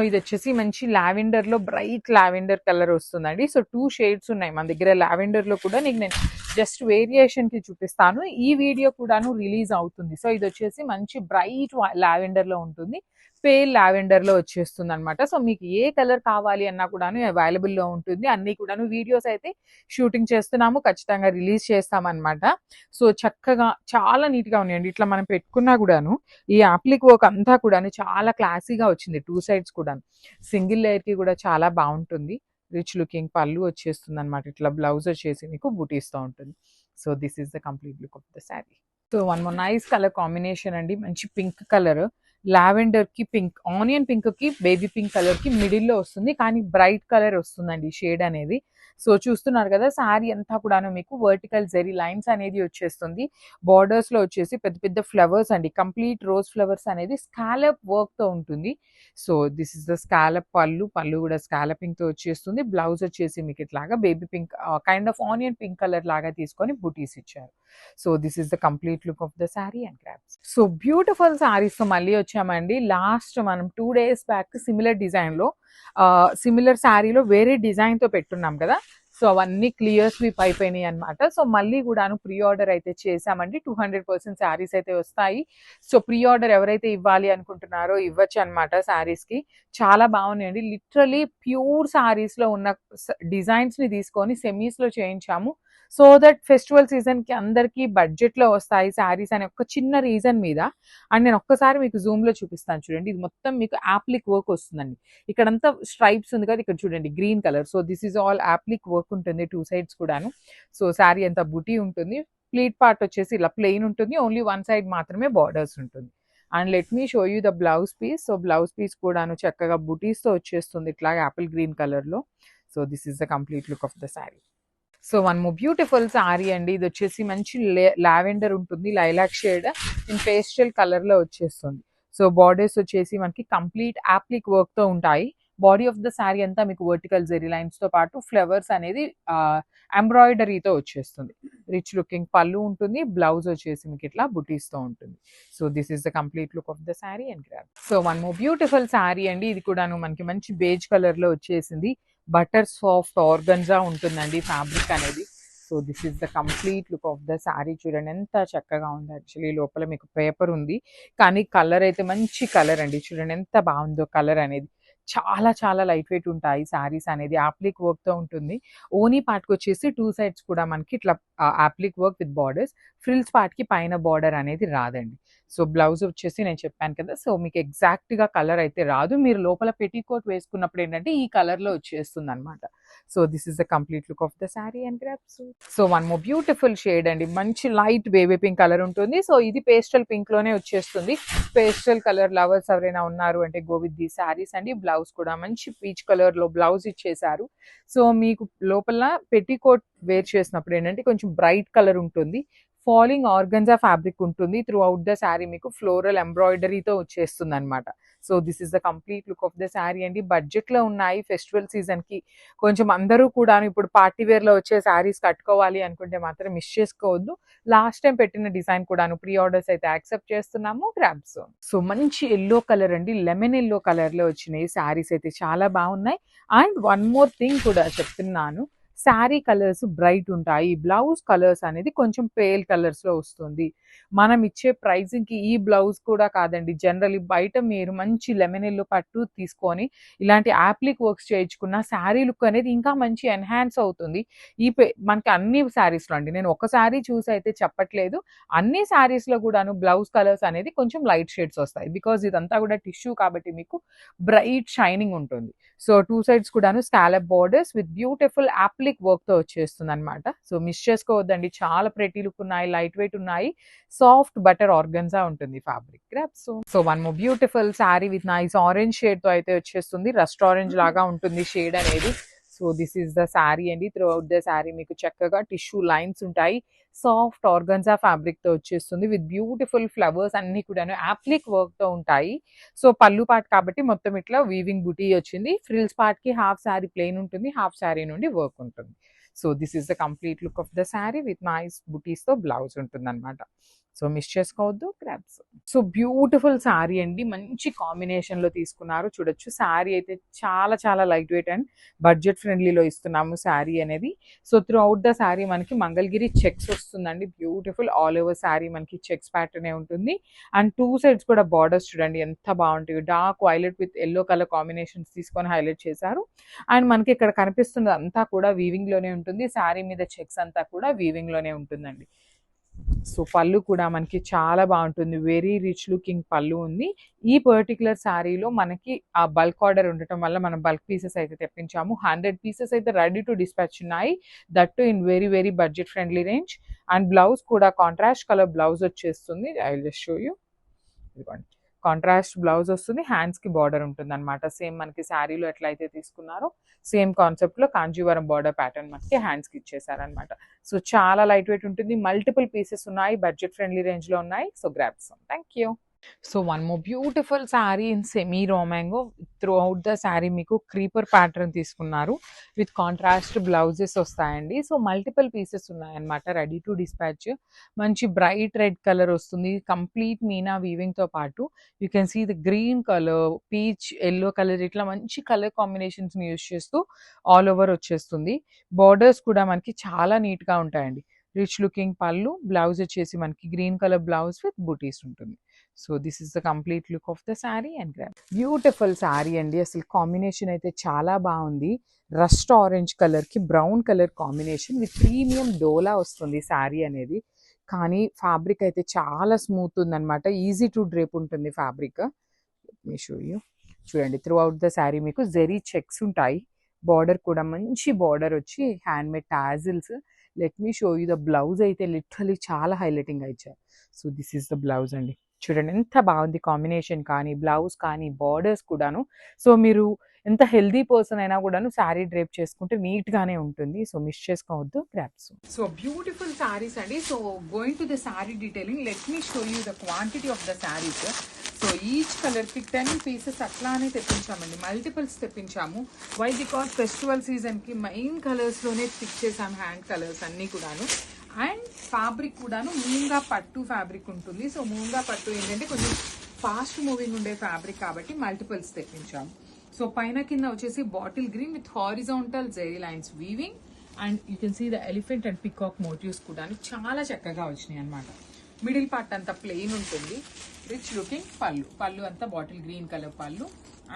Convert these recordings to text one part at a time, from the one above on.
ఇది వచ్చేసి మంచి లావెండర్ లో బ్రైట్ లావెండర్ కలర్ వస్తుందండి. సో 2 షేడ్స్ ఉన్నాయి మన దగ్గర లావెండర్ లో కూడా. నీకు నేను జస్ట్ వేరియేషన్ కి చూపిస్తాను. ఈ వీడియో కూడాను రిలీజ్ అవుతుంది. సో ఇది వచ్చేసి మంచి బ్రైట్ లావెండర్ లో ఉంటుంది, పేల్ లావెండర్ లో వచ్చేస్తుంది అనమాట. సో మీకు ఏ కలర్ కావాలి అన్నా కూడాను అవైలబుల్ లో ఉంటుంది. అన్ని కూడాను వీడియోస్ అయితే షూటింగ్ చేస్తున్నాము, ఖచ్చితంగా రిలీజ్ చేస్తామన్నమాట. సో చక్కగా చాలా నీట్ గా ఉన్నాయండి. ఇట్లా మనం పెట్టుకున్నా కూడాను ఈ యాప్లిక్ వర్క్ అంతా కూడాను చాలా క్లాసీగా వచ్చింది. 2 సైడ్స్ కూడా సింగిల్ లేయర్ కి కూడా చాలా బాగుంటుంది. రిచ్ లుకింగ్ పళ్ళు వచ్చేస్తుంది అనమాట. ఇట్లా బ్లౌజ్ వచ్చేసి మీకు బూటీస్తో ఉంటుంది. So this is the complete look of the sari. So one more nice colour combination అండి. మంచి పింక్ కలర్, లావెండర్ కి పింక్, ఆనియన్ పింక్ కి బేబీ పింక్ కలర్ కి మిడిల్ లో వస్తుంది, కానీ బ్రైట్ కలర్ వస్తుందండి షేడ్ అనేది. సో చూస్తున్నారు కదా శారీ అంతా కూడాను మీకు వర్టికల్ జెరీ లైన్స్ అనేది వచ్చేస్తుంది. బార్డర్స్ లో వచ్చేసి పెద్ద పెద్ద ఫ్లవర్స్ అండి, కంప్లీట్ రోజ్ ఫ్లవర్స్ అనేది స్కాలప్ వర్క్ తో ఉంటుంది. So this is the scallop పళ్ళు, పళ్ళు కూడా స్కాలపింగ్ తో వచ్చేస్తుంది. బ్లౌజ్ వచ్చేసి మీకు ఇట్లాగా baby pink kind of onion pink colour లాగా తీసుకొని బుటీస్ ఇచ్చారు. So this is the complete look of the sari and grabs. So beautiful saris తో మళ్ళీ వచ్చామండి. లాస్ట్ మనం 2 days బ్యాక్ సిమిలర్ డిజైన్ లో సిమిలర్ శారీలో వేరే డిజైన్ తో పెట్టున్నాం కదా. సో అవన్నీ క్లియర్ స్వీప్ అయిపోయినాయి అనమాట. సో మళ్ళీ కూడాను ప్రీ ఆర్డర్ అయితే చేసామండి. 200% శారీస్ అయితే వస్తాయి. సో ప్రీ ఆర్డర్ ఎవరైతే ఇవ్వాలి అనుకుంటున్నారో ఇవ్వచ్చు అనమాట. శారీస్ కి చాలా బాగున్నాయండి. లిటరలీ ప్యూర్ శారీస్ లో ఉన్న డిజైన్స్ ని తీసుకొని సెమీస్ లో చేయించాము. సో దట్ ఫెస్టివల్ సీజన్ కి అందరికి బడ్జెట్ లో వస్తాయి శారీస్ అనే ఒక చిన్న రీజన్ మీద. అండ్ నేను ఒక్కసారి మీకు జూమ్ లో చూపిస్తాను చూడండి. ఇది మొత్తం మీకు యాప్లిక్ వర్క్ వస్తుందండి. ఇక్కడంతా స్ట్రైప్స్ ఉంది కదా, ఇక్కడ చూడండి green colour. So this is all appliqué work ఉంటుంది 2 sides కూడాను. సో శారీ అంతా బుటీ ఉంటుంది. ప్లీట్ పార్ట్ వచ్చేసి ఇలా ప్లెయిన్ ఉంటుంది, ఓన్లీ 1 side మాత్రమే బార్డర్స్ ఉంటుంది. And let me show you the blouse piece. So blouse piece కూడాను చక్కగా బుటీస్ తో వచ్చేస్తుంది ఇట్లా యాపిల్ గ్రీన్ కలర్ లో. So this is the complete look of the sari. So one more beautiful sari అండి. ఇది వచ్చేసి మంచి లావెండర్ ఉంటుంది, lilac shade in pastel colour లో వచ్చేస్తుంది. సో బార్డర్స్ వచ్చేసి మనకి కంప్లీట్ యాప్లిక్ వర్క్ తో ఉంటాయి. బాడీ ఆఫ్ ద శారీ అంతా మీకు వర్టికల్ జెరీ లైన్స్ తో పాటు ఫ్లవర్స్ అనేది ఎంబ్రాయిడరీతో వచ్చేస్తుంది. రిచ్ లుకింగ్ పళ్ళు ఉంటుంది, బ్లౌజ్ వచ్చేసి మీకు ఇట్లా బుటీస్ తో ఉంటుంది. So this is the complete look of the sari and grab. So one more beautiful sari అండి. ఇది కూడాను మనకి మంచి బేజ్ కలర్ లో వచ్చేసింది. బటర్ సాఫ్ట్ ఆర్గన్జా ఉంటుందండి ఫ్యాబ్రిక్ అనేది. So this is the complete look of the sari. చూడండి ఎంత చక్కగా ఉంది. యాక్చువల్లీ లోపల మీకు పేపర్ ఉంది, కానీ కలర్ అయితే మంచి కలర్ అండి. చూడండి ఎంత బాగుందో కలర్ అనేది. చాలా చాలా లైట్ వెయిట్ ఉంటాయి శారీస్ అనేది. యాప్లిక్ వర్క్ తో ఉంటుంది. ఓనీ పార్ట్కి వచ్చేసి 2 sides కూడా మనకి ఇట్లా appliqué work with borders. Frills part కి పైన బార్డర్ అనేది రాదండి. సో బ్లౌజ్ వచ్చేసి నేను చెప్పాను కదా, సో మీకు ఎగ్జాక్ట్ గా కలర్ అయితే రాదు. మీరు లోపల పెట్టికోట్ వేసుకున్నప్పుడు ఏంటంటే ఈ కలర్ లో వచ్చేస్తుంది అనమాట. So this is the complete look of the sari and grabs. So one more beautiful shade అండి. మంచి లైట్ బేబీ పింక్ కలర్ ఉంటుంది. సో ఇది పేస్టల్ పింక్ లోనే వచ్చేస్తుంది. పేస్టల్ కలర్ లవర్స్ ఎవరైనా ఉన్నారు అంటే గో విత్ ది శారీస్ అండి. బ్లౌజ్ కూడా మంచి పీచ్ కలర్ లో బ్లౌజ్ ఇచ్చేసారు. సో మీకు లోపల పెట్టికోట్ వేర్ చేసినప్పుడు ఏంటంటే కొంచెం బ్రైట్ కలర్ ఉంటుంది. ఫాలింగ్ ఆర్గన్జా ఫ్యాబ్రిక్ ఉంటుంది. త్రూ అవుట్ ద శారీ మీకు ఫ్లోరల్ ఎంబ్రాయిడరీతో వచ్చేస్తుంది అనమాట. So this is the complete look of the saree అండి. బడ్జెట్ లో ఉన్నాయి. ఫెస్టివల్ సీజన్ కి కొంచెం అందరూ కూడా ఇప్పుడు పార్టీ వేర్ లో వచ్చే శారీస్ కట్టుకోవాలి అనుకుంటే మాత్రం మిస్ చేసుకోవద్దు. లాస్ట్ టైం పెట్టిన డిజైన్ కూడాను ప్రీ ఆర్డర్స్ అయితే యాక్సెప్ట్ చేస్తున్నాము. గ్రాబ్స్. సో మంచి ఎల్లో కలర్ అండి, లెమన్ ఎల్లో కలర్ లో వచ్చినాయి శారీస్ అయితే చాలా బాగున్నాయి. అండ్ వన్ మోర్ థింగ్ కూడా చెప్తున్నాను, శారీ కలర్స్ బ్రైట్ ఉంటాయి, బ్లౌజ్ కలర్స్ అనేది కొంచెం పేల్ కలర్స్ లో వస్తుంది. మనం ఇచ్చే ప్రైజింగ్ కి ఈ బ్లౌజ్ కూడా కాదండి. జనరల్లీ బయట మీరు మంచి లెమన్ ఎల్లో పట్టు తీసుకొని ఇలాంటి యాప్లిక్ వర్క్స్ చేయించుకున్న శారీ లుక్ అనేది ఇంకా మంచి ఎన్హాన్స్ అవుతుంది. మనకి అన్ని శారీస్ లో అండి, నేను ఒక శారీ చూసి అయితే చెప్పట్లేదు, అన్ని శారీస్ లో కూడాను బ్లౌజ్ కలర్స్ అనేది కొంచెం లైట్ షేడ్స్ వస్తాయి. బికాజ్ ఇదంతా కూడా టిష్యూ కాబట్టి మీకు బ్రైట్ షైనింగ్ ఉంటుంది. సో 2 sides కూడాను scallop borders with beautiful applique work తో వచ్చేస్తుంది అనమాట. సో మిస్ చేసుకోవద్దండి. చాలా ప్రెటీ లుక్ ఉన్నాయి, లైట్ వెయిట్ ఉన్నాయి, సాఫ్ట్ బటర్ ఆర్గన్జా ఉంటుంది fabric. So one more beautiful saree with nice orange shade తో అయితే వచ్చేస్తుంది. రస్ట్ ఆరెంజ్ లాగా ఉంటుంది షేడ్ అనేది. So this is the saree అండి. త్రూ అవుట్ ద శారీ మీకు చక్కగా టిష్యూ లైన్స్ ఉంటాయి. సాఫ్ట్ ఆర్గన్జా ఫ్యాబ్రిక్ తో వచ్చేస్తుంది విత్ బ్యూటిఫుల్ ఫ్లవర్స్ అన్ని కూడా యాప్లిక్ వర్క్ తో ఉంటాయి. సో పళ్ళు పార్ట్ కాబట్టి మొత్తం ఇట్లా వీవింగ్ బుటీ వచ్చింది. ఫ్రిల్స్ పార్ట్ కి హాఫ్ శారీ ప్లెయిన్ ఉంటుంది, హాఫ్ శారీ నుండి వర్క్ ఉంటుంది. So this is the complete look of the sari with nice బుటీస్ తో బ్లౌజ్ ఉంటుంది అనమాట. సో మిస్ చేసుకోవద్దు, గ్రాబ్స్. సో బ్యూటిఫుల్ శారీ అండి, మంచి కాంబినేషన్ లో తీసుకున్నారు. చూడొచ్చు శారీ అయితే చాలా చాలా లైట్ వెయిట్ అండ్ బడ్జెట్ ఫ్రెండ్లీలో ఇస్తున్నాము శారీ అనేది. So through out the sari మనకి మంగళగిరి చెక్స్ వస్తుందండి. బ్యూటిఫుల్ ఆల్ ఓవర్ శారీ మనకి చెక్స్ ప్యాటర్న్ ఉంటుంది. అండ్ 2 సైడ్స్ కూడా బార్డర్స్ చూడండి ఎంత బాగుంటాయి. Dark violet with yellow colour combinations తీసుకొని హైలైట్ చేశారు. అండ్ మనకి ఇక్కడ కనిపిస్తుంది అంతా కూడా వీవింగ్ లోనే ఉంటుంది. శారీ మీద చెక్స్ అంతా కూడా వీవింగ్ లోనే ఉంటుందండి. సో పళ్ళు కూడా మనకి చాలా బాగుంటుంది. వెరీ రిచ్ లుకింగ్ పళ్ళు ఉంది. ఈ పర్టికులర్ శారీలో మనకి ఆ బల్క్ ఆర్డర్ ఉండటం వల్ల మనం బల్క్ పీసెస్ అయితే తెప్పించాము. 100 పీసెస్ అయితే రెడీ టు డిస్పాచ్ ఉన్నాయి. That to in very very budget friendly range. And blouse కూడా కాంట్రాస్ట్ కలర్ బ్లౌజ్ వచ్చేస్తుంది. I will just show you. ఇదిగోండి, కాంట్రాస్ట్ బ్లౌజ్ వస్తుంది. హ్యాండ్స్ కి బార్డర్ ఉంటుంది అనమాట. సేమ్ మనకి శారీలో ఎట్లయితే తీసుకున్నారో సేమ్ కాన్సెప్ట్ లో కాంజీవరం బార్డర్ ప్యాటర్న్ మనకి హ్యాండ్స్ కి ఇచ్చేసారనమాట. సో చాలా లైట్ వెయిట్ ఉంటుంది. మల్టిపుల్ పీసెస్ ఉన్నాయి, బడ్జెట్ ఫ్రెండ్లీ రేంజ్ లో ఉన్నాయి. So grab some. Thank you. So one more beautiful sari in semi రోమాంగో. త్రూ అవుట్ ద శారీ మీకు క్రీపర్ ప్యాటర్న్ తీసుకున్నారు. విత్ కాంట్రాస్ట్ బ్లౌజెస్ వస్తాయండి. సో మల్టిపుల్ పీసెస్ ఉన్నాయన్నమాట రెడీ టు డిస్పాచ్. మంచి బ్రైట్ రెడ్ కలర్ వస్తుంది. Complete meena weaving తో పాటు you can see the green colour, peach, yellow colour, ఇట్లా మంచి కలర్ కాంబినేషన్స్ ని యూస్ చేస్తూ ఆల్ ఓవర్ వచ్చేస్తుంది. బార్డర్స్ కూడా మనకి చాలా నీట్ గా ఉంటాయండి. రిచ్ లుకింగ్ పళ్ళు, బ్లౌజ్ వచ్చేసి మనకి గ్రీన్ కలర్ బ్లౌజ్ విత్ బూటీస్ ఉంటుంది. So this is the complete look of the sari and grab. Beautiful sari అండి. అసలు కాంబినేషన్ అయితే చాలా బాగుంది. రస్ట్ ఆరెంజ్ కలర్ కి brown colour combination with premium డోలా వస్తుంది శారీ అనేది. కానీ ఫ్యాబ్రిక్ అయితే చాలా స్మూత్ ఉందన్నమాట. ఈజీ టు డ్రేప్ ఉంటుంది ఫ్యాబ్రిక్. Me show you. చూడండి, త్రూ అవుట్ ద శారీ మీకు జెరీ చెక్స్ ఉంటాయి. బార్డర్ కూడా మంచి బార్డర్ వచ్చి hand made tassels. Let me show you the blouse. అయితే లిటరలీ చాలా హైలైటింగ్ ఇచ్చారు. So this is the blouse అండి. చూడండి ఎంత బాగుంది కాంబినేషన్ కానీ బ్లౌజ్ కానీ బార్డర్స్ కూడాను. సో మీరు ఎంత హెల్దీ పర్సన్ అయినా కూడాను శారీ డ్రేప్ చేసుకుంటే నీట్ గానే ఉంటుంది. సో మిస్ చేసుకోవద్దు, గ్రాబ్స్. సో బ్యూటిఫుల్ శారీస్ అండి. So going to the sari detailing, let me show you the quantity of the saris. So each colour కి 10 పీసెస్ అట్లానే తెప్పించామండి. మల్టిపుల్స్ తెప్పించాము. వై? బికాస్ ఫెస్టివల్ సీజన్ కి మెయిన్ కలర్స్ లోనే పిక్ చేసాం, హ్యాండ్ కలర్స్ అన్ని కూడాను. అండ్ ఫ్యాబ్రిక్ కూడాను మూంగా పట్టు ఫ్యాబ్రిక్ ఉంటుంది. సో మూంగా పట్టు ఏంటంటే కొంచెం ఫాస్ట్ మూవింగ్ ఉండే ఫ్యాబ్రిక్ కాబట్టి మల్టిపుల్స్ తెప్పించాము. సో పైన కింద వచ్చేసి bottle green with horizontal zari lines weaving. And you can see the elephant and peacock motifs కూడా చాలా చక్కగా వచ్చినాయి అనమాట. మిడిల్ పార్ట్ అంతా ప్లెయిన్ ఉంటుంది. రిచ్ లుకింగ్ పళ్ళు, పళ్ళు అంతా bottle green colour pallu.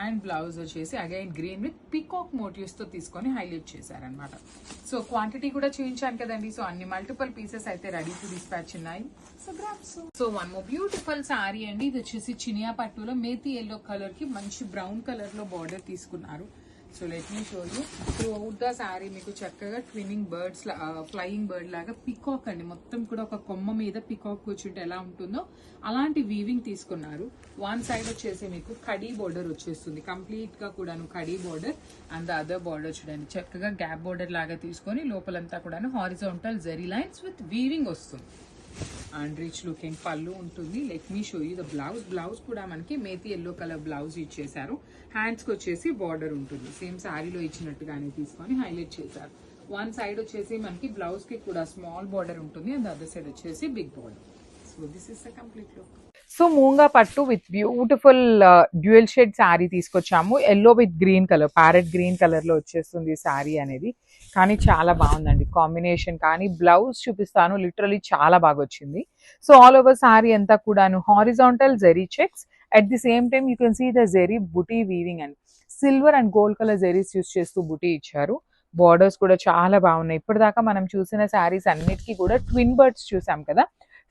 And blouse వచ్చేసి again green with peacock motifs తో తీసుకొని హైలైట్ చేశారనమాట. సో క్వాంటిటీ కూడా చూపించాను కదండి. సో అన్ని మల్టిపుల్ పీసెస్ అయితే రెడీ టు డిస్పాచ్ ఉన్నాయి. So grabs. So one more beautiful sorry అండి. ఇది వచ్చేసి చినియా పట్టులో మేతి ఎల్లో కలర్ కి మంచి బ్రౌన్ కలర్ లో బార్డర్ తీసుకున్నారు. So let me show you. Through out the sari మీకు చక్కగా ట్విన్నింగ్ బర్డ్స్, ఫ్లయింగ్ బర్డ్ లాగా పికాక్ అండి. మొత్తం కూడా ఒక కొమ్మ మీద పికాక్ కూర్చుంటే ఎలా ఉంటుందో అలాంటి వీవింగ్ తీసుకున్నారు. వన్ సైడ్ వచ్చేసి మీకు కడీ బోర్డర్ వచ్చేస్తుంది. కంప్లీట్ గా కూడాను కడీ border. And the other border చూడండి చక్కగా గ్యాప్ బోర్డర్ లాగా తీసుకొని లోపలంతా కూడాను horizontal zari lines with weaving వస్తుంది. అండ్ రిచ్ లుకింగ్ పళ్ళు ఉంటుంది. Let me show you the blouse. Blouse కూడా మనకి మేతి ఎల్లో కలర్ బ్లౌజ్ ఇచ్చేసారు. హ్యాండ్స్ కి వచ్చేసి బార్డర్ ఉంటుంది. సేమ్ శారీలో ఇచ్చినట్టుగానే తీసుకొని హైలైట్ చేశారు. వన్ సైడ్ వచ్చేసి మనకి బ్లౌజ్ కి కూడా స్మాల్ బార్డర్ ఉంటుంది. అండ్ అదర్ సైడ్ వచ్చేసి big border. So this is the complete look. So మూంగా పట్టు with beautiful dual shade sari తీసుకొచ్చాము. Yellow with green colour, parrot green colour లో వచ్చేస్తుంది శారీ అనేది. కానీ చాలా బాగుందండి కాంబినేషన్. కానీ బ్లౌజ్ చూపిస్తాను, లిటరలీ చాలా బాగా వచ్చింది. సో ఆల్ ఓవర్ శారీ అంతా కూడాను horizontal zari checks. At the same time you can see the zari బుటీ weaving and silver and gold colour zaris use చేస్తూ బుటీ ఇచ్చారు. బార్డర్స్ కూడా చాలా బాగున్నాయి. ఇప్పటిదాకా మనం చూసిన శారీస్ అన్నిటికీ కూడా ట్విన్ బర్డ్స్ చూసాం కదా.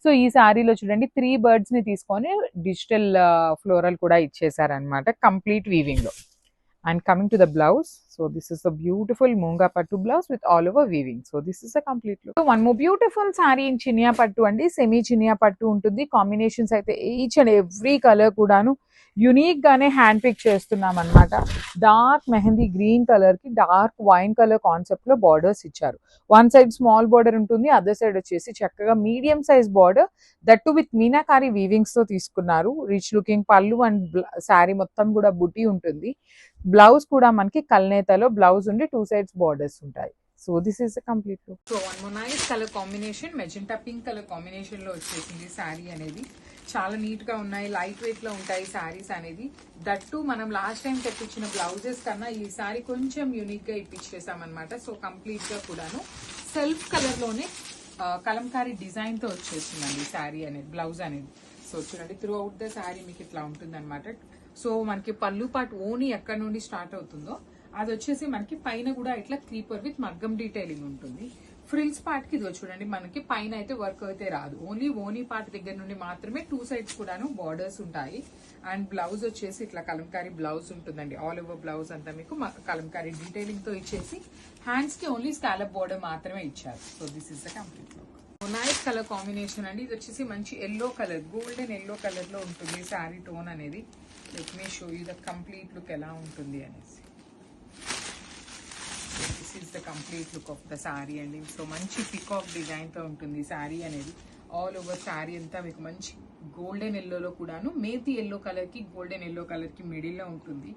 సో ఈ శారీలో చూడండి 3 బర్డ్స్ ని తీసుకొని డిజిటల్ ఫ్లోరల్ కూడా ఇచ్చేసారనమాట కంప్లీట్ వీవింగ్ లో. And coming to the blouse. So this is the beautiful మూంగా పట్టు blouse with all over weaving. So this is the complete look. So one more beautiful sari in చినియా పట్టు అండి. సెమీ చినియా పట్టు ఉంటుంది. కాంబినేషన్స్ అయితే ఈచ్ అండ్ ఎవ్రీ కలర్ కూడాను యూనిక్ గానే హ్యాండ్ పిక్ చేస్తున్నాం అనమాట. డార్క్ మెహందీ గ్రీన్ కలర్ కి డార్క్ వైన్ కలర్ కాన్సెప్ట్ లో బార్డర్స్ ఇచ్చారు. వన్ సైడ్ స్మాల్ బార్డర్ ఉంటుంది. అదర్ సైడ్ వచ్చేసి చక్కగా medium size border, that with meenakari weavings తో తీసుకున్నారు. రిచ్ లుకింగ్ పళ్ళు అండ్ శారీ మొత్తం కూడా బుటీ ఉంటుంది. బ్లౌజ్ కూడా మనకి కల్నేతలో బ్లౌజ్ ఉండి 2 సైడ్స్ బార్డర్స్ ఉంటాయి. So this is the complete look. So one more nice colour combination, magenta pink colour combination లో వచ్చేసింది శారీ అనేది. చాలా నీట్ గా ఉన్నాయి, లైట్ వెయిట్ లో ఉంటాయి శారీస్ అనేది. దట్టు మనం లాస్ట్ టైం తెప్పించిన బ్లౌజెస్ కన్నా ఈ శారీ కొంచెం యూనిక్ గా ఇప్పించేసామన్నమాట. సో కంప్లీట్ గా కూడాను సెల్ఫ్ కలర్ లోనే కలంకారీ డిజైన్ తో వచ్చేస్తుందండి శారీ అనేది, బ్లౌజ్ అనేది. సో చూడండి త్రూ అవుట్ ద శారీ మీకు ఇట్లా ఉంటుంది అనమాట. సో మనకి పళ్ళు పాటు ఓని ఎక్కడ నుండి స్టార్ట్ అవుతుందో అది వచ్చేసి మనకి పైన కూడా ఇట్లా క్రీపర్ విత్ మగ్గం డీటెయిలింగ్ ఉంటుంది. ఫ్రిల్స్ పార్ట్ కి ఇదిగో చూడండి, మనకి పైన అయితే వర్క్ అయితే రాదు, ఓన్లీ ఓనీ పార్ట్ దగ్గర నుండి మాత్రమే టూ సైడ్స్ కూడాను బార్డర్స్ ఉంటాయి. అండ్ బ్లౌజ్ వచ్చేసి ఇట్లా కలంకారీ బ్లౌజ్ ఉంటుందండి. ఆల్ ఓవర్ బ్లౌజ్ అంతా మీకు కలంకారీ డీటెయిలింగ్ తో ఇచ్చేసి హ్యాండ్స్ కి ఓన్లీ స్కాలప్ బార్డర్ మాత్రమే ఇచ్చారు. So this is the complete look. Nice colour combination అండి. ఇది వచ్చేసి మంచి yellow colour, golden yellow colour లో ఉంటుంది శారీ టోన్ అనేది. Let me show you the complete look ఎలా ఉంటుంది అనేసి. This is the complete look of the saree అండి. సో మంచి పికాక్ డిజైన్ తో ఉంటుంది శారీ అనేది. ఆల్ ఓవర్ శారీ అంతా మీకు మంచి గోల్డెన్ ఎల్లోలో కూడాను మేతి ఎల్లో కలర్ కి గోల్డెన్ ఎల్లో కలర్ కి మిడిల్ లో ఉంటుంది.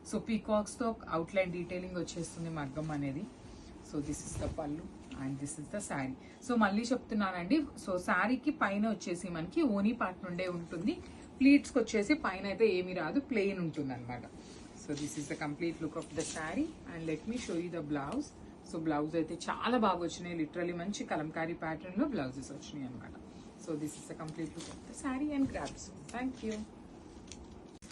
సో పీకాక్స్ తో అవుట్లైన్ డీటెయిలింగ్ వచ్చేస్తుంది మగ్గం అనేది. సో దిస్ ఇస్ ద పళ్ళు and this is the sari. So మళ్ళీ చెప్తున్నానండి, సో శారీకి పైన వచ్చేసి మనకి ఓనీ పార్ట్ నుండే ఉంటుంది, ప్లీట్స్కి వచ్చేసి పైన అయితే ఏమీ రాదు, ప్లెయిన్ ఉంటుంది అనమాట. So this is the complete look of the sari and let me show you the blouse. So blouse అయితే చాలా బాగా వచ్చినాయి, లిటరలీ మంచి కలంకారీ ప్యాటర్న్ లో బ్లౌజెస్ వచ్చినాయి అనమాట. So this is the complete look of the sari and grabs. Thank you.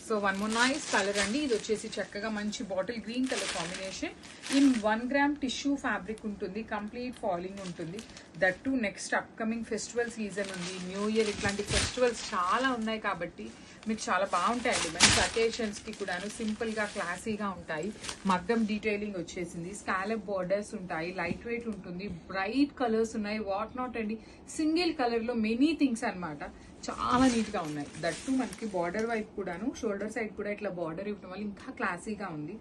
So one more nice colour అండి. ఇది వచ్చేసి చక్కగా మంచి bottle green colour combination. In 1 gram tissue fabric ఉంటుంది, కంప్లీట్ ఫాలింగ్ ఉంటుంది. That to next upcoming festival season ఉంది, new year, ఇట్లాంటి festivals చాలా ఉన్నాయి కాబట్టి మీకు చాలా బాగుంటాయండి. మంచి అకేషన్స్కి కూడాను సింపుల్గా క్లాసీగా ఉంటాయి. మగ్గం డీటెయిలింగ్ వచ్చేసింది, స్కాలప్ బార్డర్స్ ఉంటాయి, లైట్ వెయిట్ ఉంటుంది, బ్రైట్ కలర్స్ ఉన్నాయి, వాట్ నాట్ అండి. సింగిల్ కలర్లో మెనీ థింగ్స్ అనమాట. చాలా నీట్గా ఉన్నాయి. దట్టు మనకి బార్డర్ వైపు కూడాను, షోల్డర్ సైడ్ కూడా ఇట్లా బార్డర్ ఇవ్వడం వల్ల ఇంకా క్లాసీగా ఉంది.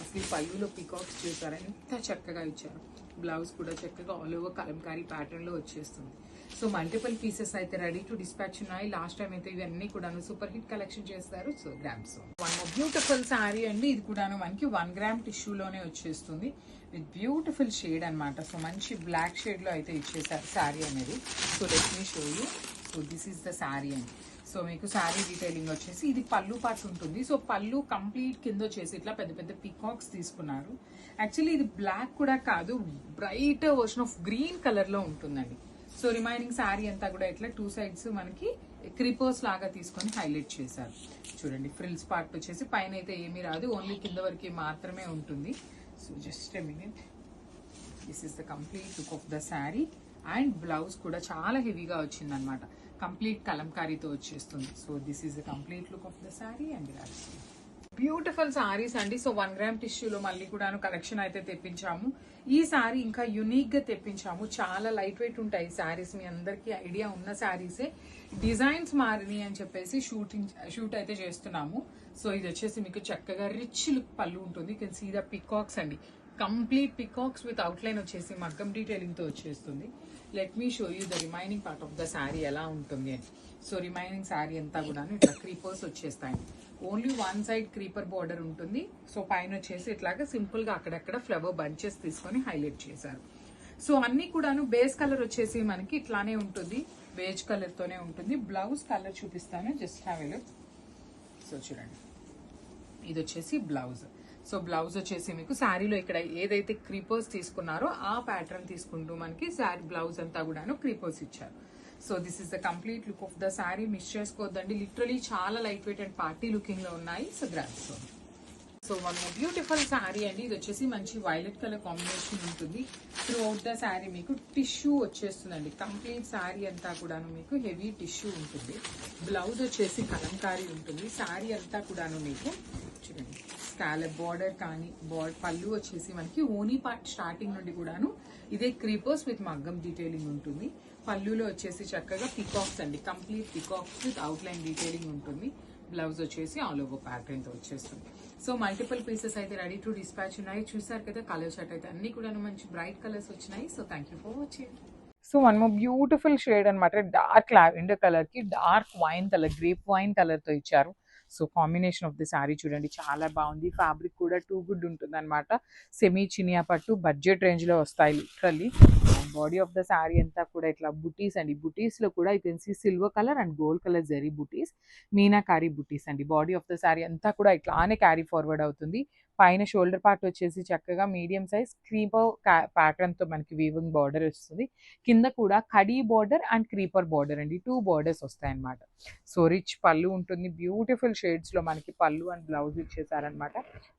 అసలు ఈ పళ్ళులో పీకాక్స్ చూసారా ఎంత చక్కగా ఇచ్చారు. బ్లౌజ్ కూడా చక్కగా ఆల్ ఓవర్ కలంకారీ ప్యాటర్న్లో వచ్చేస్తుంది. సో మల్టిపుల్ పీసెస్ అయితే రెడీ టు డిస్పాచ్ ఉన్నాయి. లాస్ట్ టైం అయితే ఇవన్నీ కూడాను సూపర్ హిట్ కలెక్షన్ చేస్తారు. So grams one beautiful sari అండి. ఇది కూడాను మనకి 1 గ్రామ్ టిష్యూలోనే వచ్చేస్తుంది విత్ బ్యూటిఫుల్ షేడ్ అనమాట. సో మంచి బ్లాక్ షేడ్లో అయితే ఇచ్చేసారు శారీ అనేది. So let me show you. So this is the saree అండి. సో మీకు శారీ డీటెయిలింగ్ వచ్చేసి ఇది పళ్ళు పార్ట్ ఉంటుంది. సో పళ్ళు కంప్లీట్ కింద వచ్చేసి ఇట్లా పెద్ద పెద్ద పీకాక్స్ తీసుకున్నారు. యాక్చువల్లీ ఇది బ్లాక్ కూడా కాదు, బ్రైట్ వర్షన్ ఆఫ్ గ్రీన్ కలర్లో ఉంటుందండి. సో రిమైనింగ్ శారీ అంతా కూడా ఇట్లా టూ సైడ్స్ మనకి క్రిపర్స్ లాగా తీసుకొని హైలైట్ చేశారు. చూడండి ఫ్రిల్స్ పార్ట్ వచ్చేసి పైన అయితే ఏమీ రాదు, ఓన్లీ కింద వరకు మాత్రమే ఉంటుంది. So just a minute. This is the complete look of the sari and blouse కూడా చాలా హెవీగా వచ్చింది అనమాట, కంప్లీట్ కలంకారీతో వచ్చేస్తుంది. So this is the complete look of the sari and beautiful saris అండి. సో 1 గ్రామ్ టిష్యూలో మళ్ళీ కూడాను కలెక్షన్ అయితే తెప్పించాము. ఈ సారీ ఇంకా యునిక్ గా తెప్పించాము, చాలా లైట్ వెయిట్ ఉంటాయి సారీస్. మీ అందరికీ ఐడియా ఉన్న సారీసే, డిజైన్స్ మారినాయి అని చెప్పేసి షూట్ అయితే చేస్తున్నాము. సో ఇది వచ్చేసి మీకు చక్కగా రిచ్ లుక్ పళ్ళు ఉంటుంది. You can see the peacocks అండి, కంప్లీట్ పికాక్స్ విత్ అవుట్లైన్ వచ్చేసి మగ్గం డీటెయిలింగ్ తో వచ్చేస్తుంది. Let me show you the remaining part of the sari ఎలా ఉంటుంది అని. సో రిమైనింగ్ శారీ అంతా కూడా ఇట్లా క్రీపర్స్ వచ్చేస్తాయి. Only one side creeper border ఉంటుంది. సో పైన వచ్చేసి ఇట్లాగా సింపుల్ గా అక్కడక్కడ ఫ్లవర్ బంచెస్ తీసుకొని హైలైట్ చేశారు. సో అన్ని కూడాను బేస్ కలర్ వచ్చేసి మనకి ఇట్లానే ఉంటుంది, బేజ్ కలర్ తోనే ఉంటుంది. బ్లౌజ్ కలర్ చూపిస్తాను, just have a look. So చూడండి ఇది వచ్చేసి బ్లౌజ్. సో బ్లౌజ్ వచ్చేసి మీకు శారీలో ఇక్కడ ఏదైతే క్రీపర్స్ తీసుకున్నారో ఆ ప్యాటర్న్ తీసుకుంటూ మనకి శారీ బ్లౌజ్ అంతా కూడాను క్రీపర్స్ ఇచ్చారు. So this is the complete look of the sari. Miss చేసుకోవద్దండి, లిటరలీ చాలా light weight and party looking లో ఉన్నాయి. So grands. So one beautiful sari అండి. ఇది వచ్చేసి మంచి వైలెట్ కలర్ కాంబినేషన్ ఉంటుంది. త్రూ అవుట్ ద శారీ మీకు టిష్యూ వచ్చేస్తుందండి. కంప్లీట్ శారీ అంతా కూడాను మీకు హెవీ టిష్యూ ఉంటుంది. బ్లౌజ్ వచ్చేసి కలంకారీ ఉంటుంది. శారీ అంతా కూడాను మీకు చూడండి స్కాలప్ బార్డర్ కానీ పళ్ళు వచ్చేసి మనకి ఓనీ పార్ట్ స్టార్టింగ్ నుండి కూడాను ఇదే క్రీపర్స్ విత్ మగ్గం డీటెయిలింగ్ ఉంటుంది. పళ్ళులో వచ్చేసి చక్కగా పికాక్స్ అండి, complete peacocks with outline detailing ఉంటుంది. బ్లౌజ్ వచ్చేసి ఆల్ ఓవర్ ప్యాటర్న్ తో వచ్చేస్తుంది. సో మల్టిపుల్ పీసెస్ అయితే రెడీ టు డిస్పాచ్ ఉన్నాయి. చూసారు కదా కలర్ షర్ట్ అయితే అన్ని కూడా మంచి బ్రైట్ కలర్స్ వచ్చినాయి. So thank you for watching. So one more beautiful shade అనమాట, డార్క్ లావెండర్ కలర్ కి dark wine colour, grape wine colour తో ఇచ్చారు. So combination of the sari చూడండి చాలా బాగుంది. ఫ్యాబ్రిక్ కూడా టూ గుడ్ ఉంటుంది అనమాట. సెమీ చినియా పట్టు బడ్జెట్ రేంజ్లో వస్తాయి literally. Body of the sari అంతా కూడా ఇట్లా బుటీస్ అండి. బుటీస్లో కూడా you can see silver colour and gold colour zari బుటీస్, మీనాకారి బుటీస్ అండి. బాడీ ఆఫ్ ద శారీ అంతా కూడా ఇట్లానే క్యారీ ఫార్వర్డ్ అవుతుంది. పైన షోల్డర్ పార్ట్ వచ్చేసి చక్కగా మీడియం సైజ్ క్రీపర్ ప్యాటర్న్తో మనకి వీవింగ్ బార్డర్ వస్తుంది. కింద కూడా khadi border and creeper border అండి, 2 బార్డర్స్ వస్తాయన్నమాట. సో రిచ్ పళ్ళు ఉంటుంది. బ్యూటిఫుల్ షేడ్స్లో మనకి పళ్ళు అండ్ బ్లౌజ్ ఇచ్చేసారనమాట.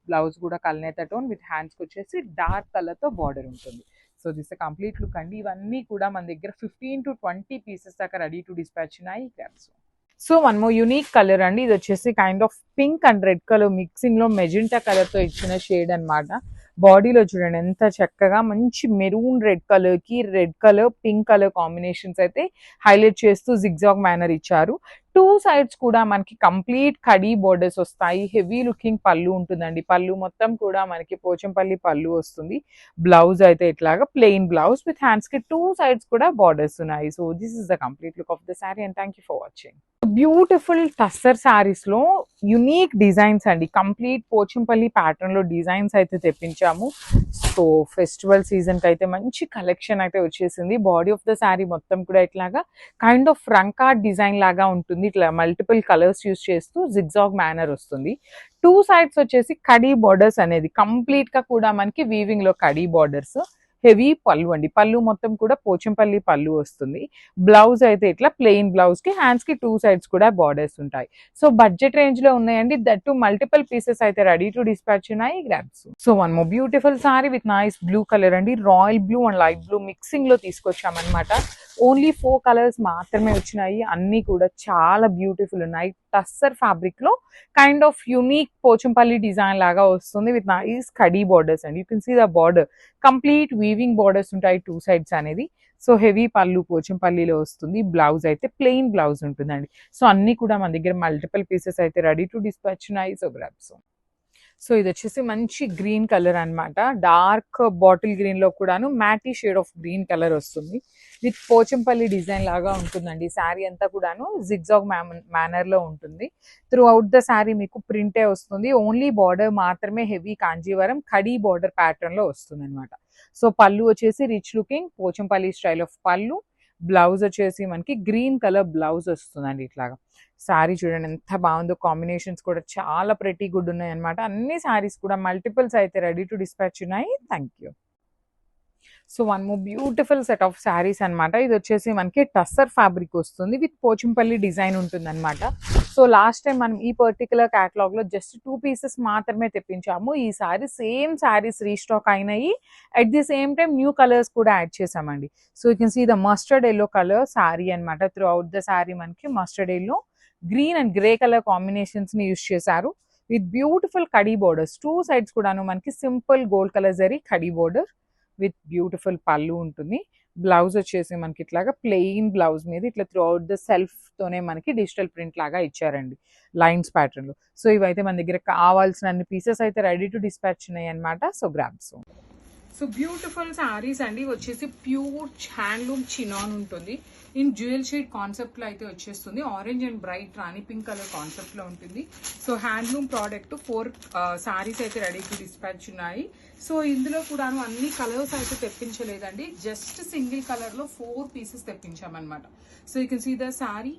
బ్లౌజ్ కూడా కల్నేత టోన్ విత్ హ్యాండ్స్కి వచ్చేసి డార్క్ కలర్తో బార్డర్ ఉంటుంది. సో దిస్ కంప్లీట్ లుక్ అండి. ఇవన్నీ కూడా మన దగ్గర 15 to 20 పీసెస్ దాకా రెడీ టు డిస్పాచ్ ఉన్నాయి. So one more unique colour అండి. ఇది వచ్చేసి kind of pink and red colour mixing లో మెజెంటా కలర్ తో ఇచ్చిన షేడ్ అనమాట. బాడీలో చూడండి ఎంత చక్కగా మంచి మెరూన్ రెడ్ కలర్ కి red colour pink colour combinations అయితే హైలైట్ చేస్తూ జిగ్జాగ్ మేనర్ ఇచ్చారు. 2 సైడ్స్ కూడా మనకి కంప్లీట్ కడీ బోర్డర్స్ వస్తాయి. హెవీ లుకింగ్ పళ్ళు ఉంటుందండి. పళ్ళు మొత్తం కూడా మనకి పోచంపల్లి పళ్ళు వస్తుంది. బ్లౌజ్ అయితే ఇట్లాగా ప్లెయిన్ బ్లౌజ్ విత్ హ్యాండ్స్ కి 2 సైడ్స్ కూడా బార్డర్స్ ఉన్నాయి. So this is the complete look of the sari and thank you for watching. Beautiful tussar saris లో యునీక్ డిజైన్స్ అండి. కంప్లీట్ పోచంపల్లి ప్యాటర్న్ లో డిజైన్స్ అయితే తెప్పించాము. సో ఫెస్టివల్ సీజన్ కి అయితే మంచి కలెక్షన్ అయితే వచ్చేసింది. బాడీ ఆఫ్ ద శారీ మొత్తం కూడా ఇట్లాగా కైండ్ ఆఫ్ రంకార్డ్ డిజైన్ లాగా ఉంటుంది. ఇట్లా మల్టిపుల్ కలర్స్ యూస్ చేస్తూ జిగ్జాగ్ మేనర్ వస్తుంది. 2 సైడ్స్ వచ్చేసి కడీ బార్డర్స్ అనేది కంప్లీట్ గా కూడా మనకి వీవింగ్ లో కడీ బార్డర్స్. హెవీ పళ్ళు అండి. పళ్ళు మొత్తం కూడా పోచంపల్లి పళ్ళు వస్తుంది. బ్లౌజ్ అయితే ఇట్లా ప్లెయిన్ బ్లౌజ్ కి హ్యాండ్స్ కి 2 సైడ్స్ కూడా బార్డర్స్ ఉంటాయి. సో బడ్జెట్ రేంజ్ లో ఉన్నాయండి. దట్ టు మల్టిపుల్ పీసెస్ అయితే రెడీ టు డిస్పాచ్ ఉన్నాయి. Grabs. So one more beautiful sari with nice blue colour అండి. Royal blue and light blue mixing లో తీసుకొచ్చామన్నమాట. ఓన్లీ 4 కలర్స్ మాత్రమే వచ్చినాయి. అన్ని కూడా చాలా బ్యూటిఫుల్ ఉన్నాయి. టస్సర్ ఫ్యాబ్రిక్ లో kind of unique Pochampalli design లాగా వస్తుంది విత్ నైస్ కడీ బార్డర్స్ అండి. You can see the border complete weaving borders ఉంటాయి 2 సైడ్స్ అనేది. సో హెవీ పళ్ళు పోచంపల్లిలో వస్తుంది. బ్లౌజ్ అయితే ప్లెయిన్ బ్లౌజ్ ఉంటుందండి. సో అన్ని కూడా మన దగ్గర మల్టిపుల్ పీసెస్ అయితే రెడీ టు డిస్పాచ్ ఉన్నాయి. So grabs. సో ఇది వచ్చేసి మంచి గ్రీన్ కలర్ అనమాట. డార్క్ బాటిల్ గ్రీన్ లో కూడాను మ్యాటీ షేడ్ ఆఫ్ గ్రీన్ కలర్ వస్తుంది. విత్ పోచంపల్లి డిజైన్ లాగా ఉంటుందండి. శారీ అంతా కూడాను జిగ్జాగ్ మేనర్ లో ఉంటుంది. త్రూ అవుట్ ద శారీ మీకు ప్రింటే వస్తుంది. ఓన్లీ బార్డర్ మాత్రమే హెవీ కాంజీవరం కడీ బార్డర్ ప్యాటర్న్ లో వస్తుంది అనమాట. సో పళ్ళు వచ్చేసి rich looking Pochampalli style of pallu. Blouse వచ్చేసి మనకి గ్రీన్ కలర్ బ్లౌజ్ వస్తుందండి. ఇట్లాగా శారీ చూడండి ఎంత బాగుందో. కాంబినేషన్స్ కూడా చాలా ప్రెటీ గుడ్ ఉన్నాయి అనమాట. అన్ని శారీస్ కూడా మల్టిపుల్స్ అయితే రెడీ టు డిస్పాచ్ ఉన్నాయి. Thank you. So one more beautiful set of saris అనమాట. ఇది వచ్చేసి మనకి టస్సర్ ఫ్యాబ్రిక్ వస్తుంది విత్ పోచంపల్లి డిజైన్ ఉంటుంది అనమాట. సో లాస్ట్ టైం మనం ఈ పర్టికులర్ క్యాటలాగ్ లో జస్ట్ 2 పీసెస్ మాత్రమే తెప్పించాము. ఈ సారీ సేమ్ శారీస్ రీస్టాక్ అయినాయి. At the same time new colours కూడా యాడ్ చేసామండి. So you can see the mustard yellow colour sari అనమాట. త్రూ అవుట్ ద శారీ మనకి mustard yellow green and grey colour combinations ని యూస్ చేశారు with beautiful khadi borders. 2 sides కూడాను మనకి simple gold colour zari khadi border with beautiful పళ్ళు ఉంటుంది. బ్లౌజ్ వచ్చేసి మనకి ఇట్లాగా ప్లెయిన్ బ్లౌజ్ మీద ఇట్లా త్రూ అవుట్ ద సెల్ఫ్ తోనే మనకి డిజిటల్ ప్రింట్ లాగా ఇచ్చారండి లైన్స్ ప్యాటర్న్ లో. సో ఇవైతే మన దగ్గర కావాల్సిన అన్ని పీసెస్ అయితే రెడీ టు డిస్పాచ్ ఉన్నాయి అనమాట. So grabs. So beautiful saris అండి. వచ్చేసి ప్యూర్ హ్యాండ్లూమ్ చినాన్ ఉంటుంది. ఇన్ జ్యువెల్ షేడ్ కాన్సెప్ట్ లో అయితే వచ్చేస్తుంది. Orange and bright Rani pink colour concept లో ఉంటుంది. సో హ్యాండ్లూమ్ ప్రోడక్ట్ 4 శారీస్ అయితే రెడీ టు డిస్పాచ్ ఉన్నాయి. సో ఇందులో కూడా అన్ని కలర్స్ అయితే తెప్పించలేదండి. జస్ట్ సింగిల్ కలర్ లో 4 పీసెస్ తెప్పించామన్నమాట. So you can see the sari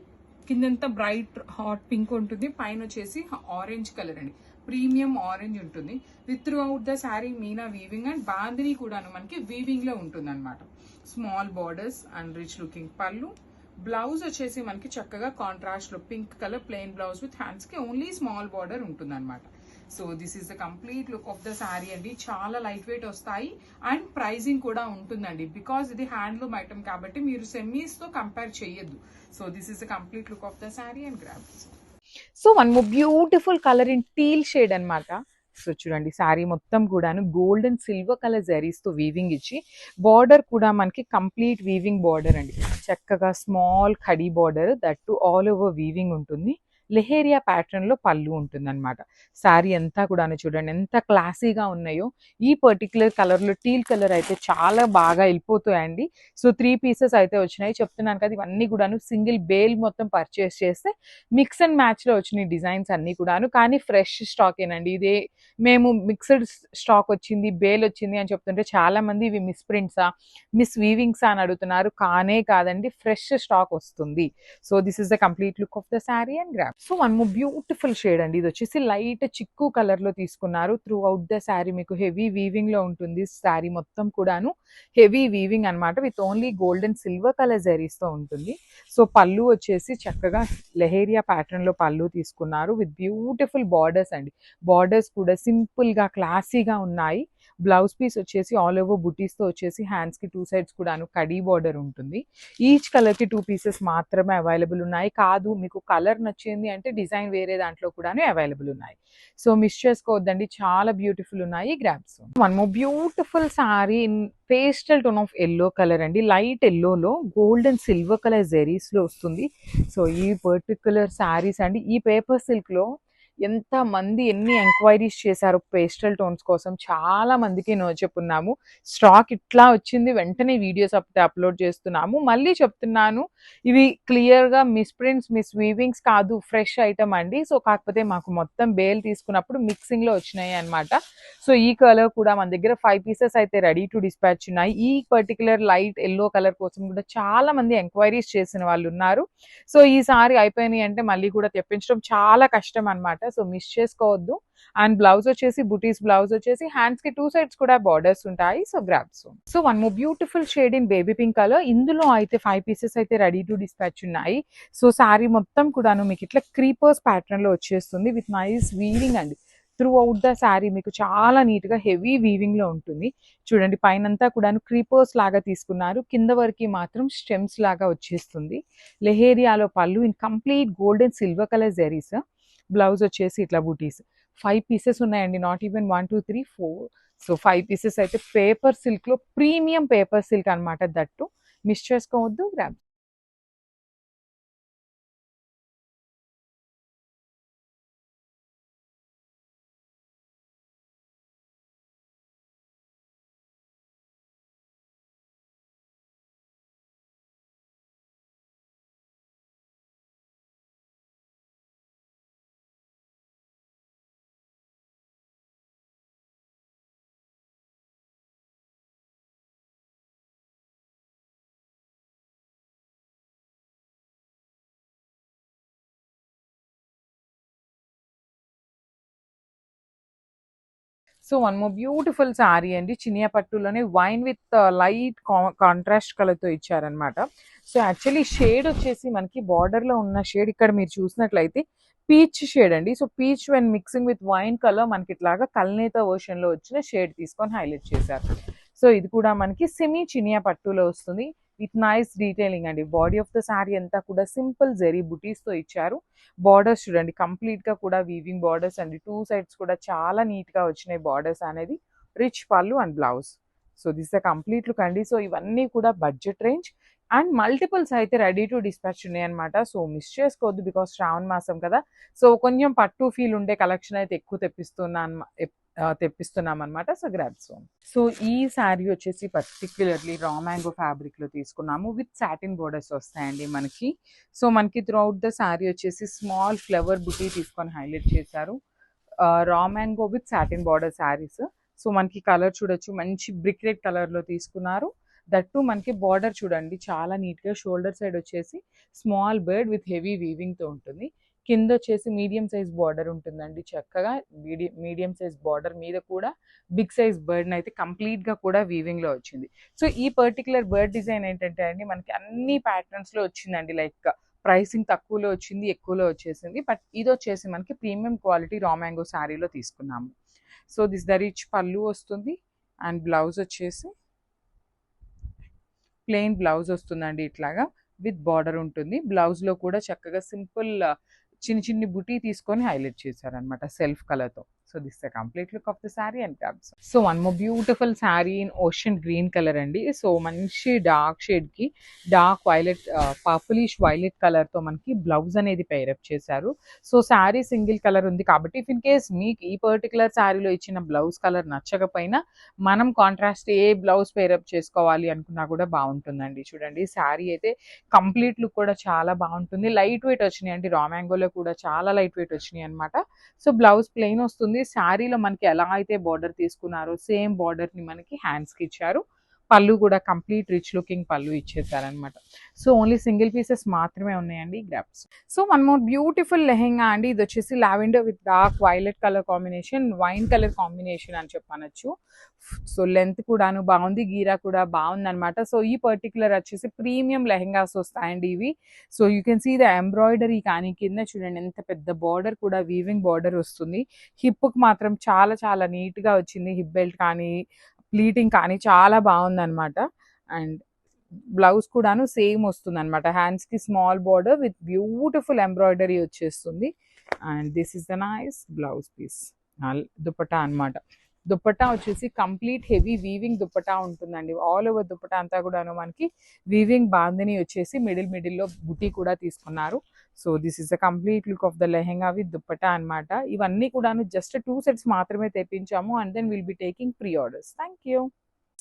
కిందంతా బ్రైట్ హాట్ పింక్ ఉంటుంది. పైన వచ్చేసి ఆరెంజ్ కలర్ అండి. ప్రీమియం ఆరెంజ్ ఉంటుంది. With throughout the sari meena weaving and bandhani కూడాను మనకి వీవింగ్ లో ఉంటుంది అనమాట. Small borders and rich looking పళ్ళు. బ్లౌజ్ వచ్చేసి మనకి చక్కగా కాంట్రాస్ట్ లో pink colour plain blouse with hands కి ఓన్లీ స్మాల్ బార్డర్ ఉంటుంది అనమాట. So this is the complete look of the saree అండి. చాలా లైట్ వెయిట్ వస్తాయి అండ్ ప్రైజింగ్ కూడా ఉంటుందండి. బికాస్ ఇది హ్యాండ్లూమ్ ఐటమ్ కాబట్టి మీరు సెమీస్ తో కంపేర్ చేయొద్దు. So this is the complete look of the sari and grabs. So one more beautiful colour in teal shade అనమాట. సో చూడండి శారీ మొత్తం కూడాను gold and silver colour zaris తో వీవింగ్ ఇచ్చి బార్డర్ కూడా మనకి కంప్లీట్ వీవింగ్ బార్డర్ అండి. చక్కగా small khadi border that to all over weaving ఉంటుంది. లెహేరియా ప్యాటర్న్లో పళ్ళు ఉంటుందన్నమాట. శారీ అంతా కూడా చూడండి ఎంత క్లాసీగా ఉన్నాయో. ఈ పర్టిక్యులర్ కలర్లో టీల్ కలర్ అయితే చాలా బాగా వెళ్ళిపోతాయండి. సో 3 పీసెస్ అయితే వచ్చినాయి. చెప్తున్నాను కదా, ఇవన్నీ కూడాను సింగిల్ బేల్ మొత్తం పర్చేస్ చేస్తే మిక్స్ అండ్ మ్యాచ్లో వచ్చినాయి డిజైన్స్ అన్నీ కూడాను. కానీ ఫ్రెష్ స్టాకేనండి. ఇదే మేము మిక్స్డ్ స్టాక్ వచ్చింది, బేల్ వచ్చింది అని చెప్తుంటే చాలామంది ఇవి మిస్ ప్రింట్సా, మిస్ వీవింగ్సా అని అడుగుతున్నారు. కానే కాదండి, ఫ్రెష్ స్టాక్ వస్తుంది. So this is the complete look of the sari and gram. So one more beautiful shade అండి. ఇది వచ్చేసి లైట్ చిక్కు కలర్లో తీసుకున్నారు. త్రూ అవుట్ ద శారీ మీకు హెవీ వీవింగ్లో ఉంటుంది. శారీ మొత్తం కూడాను హెవీ వీవింగ్ అనమాట, with only gold and silver colour జరీస్తో ఉంటుంది. సో పళ్ళు వచ్చేసి చక్కగా లెహేరియా ప్యాటర్న్లో పళ్ళు తీసుకున్నారు విత్ బ్యూటిఫుల్ బార్డర్స్ అండి. బార్డర్స్ కూడా సింపుల్గా క్లాసీగా ఉన్నాయి. బ్లౌజ్ పీస్ వచ్చేసి ఆల్ ఓవర్ బుటీస్తో వచ్చేసి హ్యాండ్స్కి 2 సైడ్స్ కూడాను కడీ బార్డర్ ఉంటుంది. ఈచ్ కలర్కి 2 పీసెస్ మాత్రమే అవైలబుల్ ఉన్నాయి. కాదు మీకు కలర్ నచ్చింది అంటే డిజైన్ వేరే దాంట్లో కూడాను అవైలబుల్ ఉన్నాయి. సో మిస్ చేసుకోవద్దండి, చాలా బ్యూటిఫుల్ ఉన్నాయి grabs. One more beautiful sari in pastel tone of yellow colour అండి. లైట్ ఎల్లోలో గోల్డ్ అండ్ సిల్వర్ కలర్ జెరీస్లో వస్తుంది. సో ఈ పర్టిక్యులర్ శారీస్ అండి, ఈ పేపర్ సిల్క్లో ఎంతమంది ఎన్ని ఎంక్వైరీస్ చేశారు పేస్టల్ టోన్స్ కోసం. చాలా మందికి నో చెప్పున్నాము. స్టాక్ ఇట్లా వచ్చింది, వెంటనే వీడియోస్ అప్లోడ్ చేస్తున్నాము. మళ్ళీ చెప్తున్నాను, ఇవి క్లియర్గా మిస్ ప్రింట్స్, మిస్ వీవింగ్స్ కాదు, ఫ్రెష్ ఐటమ్ అండి. సో కాకపోతే మాకు మొత్తం బేల్ తీసుకున్నప్పుడు మిక్సింగ్లో వచ్చినాయి అనమాట. సో ఈ కలర్ కూడా మన దగ్గర 5 పీసెస్ అయితే రెడీ టు డిస్పాచ్ ఉన్నాయి. ఈ పర్టికులర్ లైట్ ఎల్లో కలర్ కోసం కూడా చాలా మంది ఎంక్వైరీస్ చేసిన వాళ్ళు ఉన్నారు. సో ఈసారి అయిపోయినాయి అంటే మళ్ళీ కూడా తెప్పించడం చాలా కష్టం అనమాట. సో మిస్ చేసుకోవద్దు. అండ్ బ్లౌజ్ వచ్చేసి బుటీస్ బ్లౌజ్ వచ్చేసి హ్యాండ్స్ కి 2 సైడ్స్ కూడా బార్డర్స్ ఉంటాయి. So grabs. So one more beautiful shade in baby pink colour. ఇందులో అయితే 5 పీసెస్ అయితే రెడీ టు డిస్పాచ్ ఉన్నాయి. సో శారీ మొత్తం కూడాను మీకు ఇట్లా క్రీపర్స్ ప్యాటర్న్ లో వచ్చేస్తుంది విత్ నైస్ వీవింగ్ అండి. త్రూ అవుట్ ద శారీ మీకు చాలా నీట్గా హెవీ వీవింగ్లో ఉంటుంది. చూడండి పైనంతా కూడాను క్రీపర్స్ లాగా తీసుకున్నారు, కింద వరకు మాత్రం స్టెమ్స్ లాగా వచ్చేస్తుంది. లెహేరియాలో పళ్ళు in complete gold and silver colour zaris. Blouse వచ్చేసి ఇట్లా బూటీస్. 5 పీసెస్ ఉన్నాయండి, నాట్ ఈవెన్ 1 2 3 4. సో 5 పీసెస్ అయితే పేపర్ సిల్క్లో ప్రీమియం పేపర్ సిల్క్ అనమాట. దట్టు మిస్ చేసుకోవద్దు. Grab. So one more beautiful sari అండి. చినియా పట్టులోనే వైన్ విత్ లైట్ కాంట్రాస్ట్ కలర్తో ఇచ్చారనమాట. సో యాక్చువల్లీ షేడ్ వచ్చేసి మనకి బార్డర్లో ఉన్న షేడ్ ఇక్కడ మీరు చూసినట్లయితే పీచ్ షేడ్ అండి. So peach when mixing with wine colour మనకి ఇట్లాగా కల్నేత వర్షన్లో వచ్చిన షేడ్ తీసుకొని హైలైట్ చేశారు. సో ఇది కూడా మనకి సెమీ చినియా పట్టులో వస్తుంది విత్ నైస్ డీటెయిలింగ్ అండి. బాడీ ఆఫ్ ద శారీ అంతా కూడా సింపుల్ జెరీ బుటీస్తో ఇచ్చారు. బార్డర్స్ చూడండి కంప్లీట్ గా కూడా వీవింగ్ బార్డర్స్ అండి. 2 సైడ్స్ కూడా చాలా నీట్ గా వచ్చినాయి బార్డర్స్ అనేది. రిచ్ పళ్ళు and blouse. So this the complete look అండి. సో ఇవన్నీ కూడా బడ్జెట్ రేంజ్ అండ్ మల్టిపుల్స్ అయితే రెడీ టు డిస్పాచ్ ఉన్నాయి అనమాట. సో మిస్ చేసుకోవద్దు, బికాస్ శ్రావణ మాసం కదా. సో కొంచెం పట్టు ఫీల్ ఉండే కలెక్షన్ అయితే ఎక్కువ తెప్పిస్తున్నాం అనమాట. So grabs. సో ఈ శారీ వచ్చేసి పర్టిక్యులర్లీ రా మ్యాంగో ఫ్యాబ్రిక్ లో తీసుకున్నాము విత్ సాటిన్ బోర్డర్స్ వస్తాయండి మనకి. సో మనకి త్రూ అవుట్ ద శారీ వచ్చేసి స్మాల్ ఫ్లవర్ బుటీ తీసుకొని హైలైట్ చేశారు. Raw mango with satin border saris. So మనకి కలర్ చూడొచ్చు, మంచి బ్రిక్ రెడ్ కలర్ లో తీసుకున్నారు. దట్టు మనకి బార్డర్ చూడండి చాలా నీట్ గా షోల్డర్ సైడ్ వచ్చేసి small bird with heavy weaving తో ఉంటుంది. కింద వచ్చేసి మీడియం సైజ్ బార్డర్ ఉంటుందండి. చక్కగా మీడియం సైజ్ బార్డర్ మీద కూడా బిగ్ సైజ్ బర్డ్ అయితే కంప్లీట్ గా కూడా వీవింగ్ లో వచ్చింది. సో ఈ పర్టికులర్ బర్డ్ డిజైన్ ఏంటంటే అండి మనకి అన్ని ప్యాటర్న్స్ లో వచ్చిందండి. లైక్ ప్రైసింగ్ తక్కువలో వచ్చింది, ఎక్కువలో వచ్చేసింది. బట్ ఇది వచ్చేసి మనకి ప్రీమియం క్వాలిటీ రా మ్యాంగో శారీలో తీసుకున్నాము. సో దిస్ ద రిచ్ పళ్ళు వస్తుంది అండ్ బ్లౌజ్ వచ్చేసి ప్లెయిన్ బ్లౌజ్ వస్తుందండి. ఇట్లాగా విత్ బార్డర్ ఉంటుంది. బ్లౌజ్ లో కూడా చక్కగా సింపుల్ చిన్ని చిన్ని బుటీ తీసుకొని హైలైట్ చేశారనమాట సెల్ఫ్ కలర్తో. So this the complete look of the sari and tabs. So one more beautiful sari in ocean green colour అండి. సో మంచి డార్క్ షేడ్ కి dark violet purplish violet colour తో మనకి బ్లౌజ్ అనేది పేరప్ చేశారు. సో శారీ సింగిల్ కలర్ ఉంది కాబట్టి ఇఫ్ ఇన్ కేస్ మీకు ఈ పర్టికులర్ శారీలో ఇచ్చిన బ్లౌజ్ కలర్ నచ్చకపోయినా మనం కాంట్రాస్ట్ ఏ బ్లౌజ్ పేరప్ చేసుకోవాలి అనుకున్నా కూడా బాగుంటుందండి. చూడండి శారీ అయితే కంప్లీట్ లుక్ కూడా చాలా బాగుంటుంది. లైట్ వెయిట్ వచ్చినాయి అండి, రా మ్యాంగోలో కూడా చాలా లైట్ వెయిట్ వచ్చినాయి అనమాట. సో బ్లౌజ్ ప్లెయిన్ వస్తుంది. శారీలో మనకి ఎలా అయితే బార్డర్ తీసుకున్నారో సేమ్ బార్డర్ ని మనకి హ్యాండ్స్ కి ఇచ్చారు. పళ్ళు కూడా కంప్లీట్ రిచ్ లుకింగ్ పళ్ళు ఇచ్చేసారనమాట. సో ఓన్లీ సింగిల్ పీసెస్ మాత్రమే ఉన్నాయండి grasp. So one more beautiful lehenga అండి. ఇది వచ్చేసి lavender with dark violet colour combination, wine colour combination అని చెప్పనొచ్చు. సో లెంత్ కూడాను బాగుంది, గీరా కూడా బాగుంది అనమాట. సో ఈ పర్టికులర్ వచ్చేసి ప్రీమియం లెహెంగాస్ వస్తాయండి ఇవి. So you can see the embroidery కానీ కింద చూడండి ఎంత పెద్ద బార్డర్ కూడా వీవింగ్ బార్డర్ వస్తుంది. హిప్కి మాత్రం చాలా చాలా నీట్గా వచ్చింది. హిప్ బెల్ట్ కానీ ప్లీటింగ్ కానీ చాలా బాగుంది అనమాట. అండ్ బ్లౌజ్ కూడాను సేమ్ వస్తుంది అనమాట. హ్యాండ్స్కి small border with beautiful embroidery వచ్చేస్తుంది. And this is the nice blouse piece. Dupatta అనమాట. దుపట్టా వచ్చేసి కంప్లీట్ హెవీ వీవింగ్ దుపట్టా ఉంటుందండి. ఆల్ ఓవర్ దుపట్టా అంతా కూడాను మనకి వీవింగ్ బాందిని వచ్చేసి మిడిల్లో బుటీ కూడా తీసుకున్నారు. So this is the complete look of the lehenga with dupatta అనమాట. ఇవన్నీ కూడాను జస్ట్ 2 sets మాత్రమే తెప్పించాము and then will be taking pre orders. Thank you.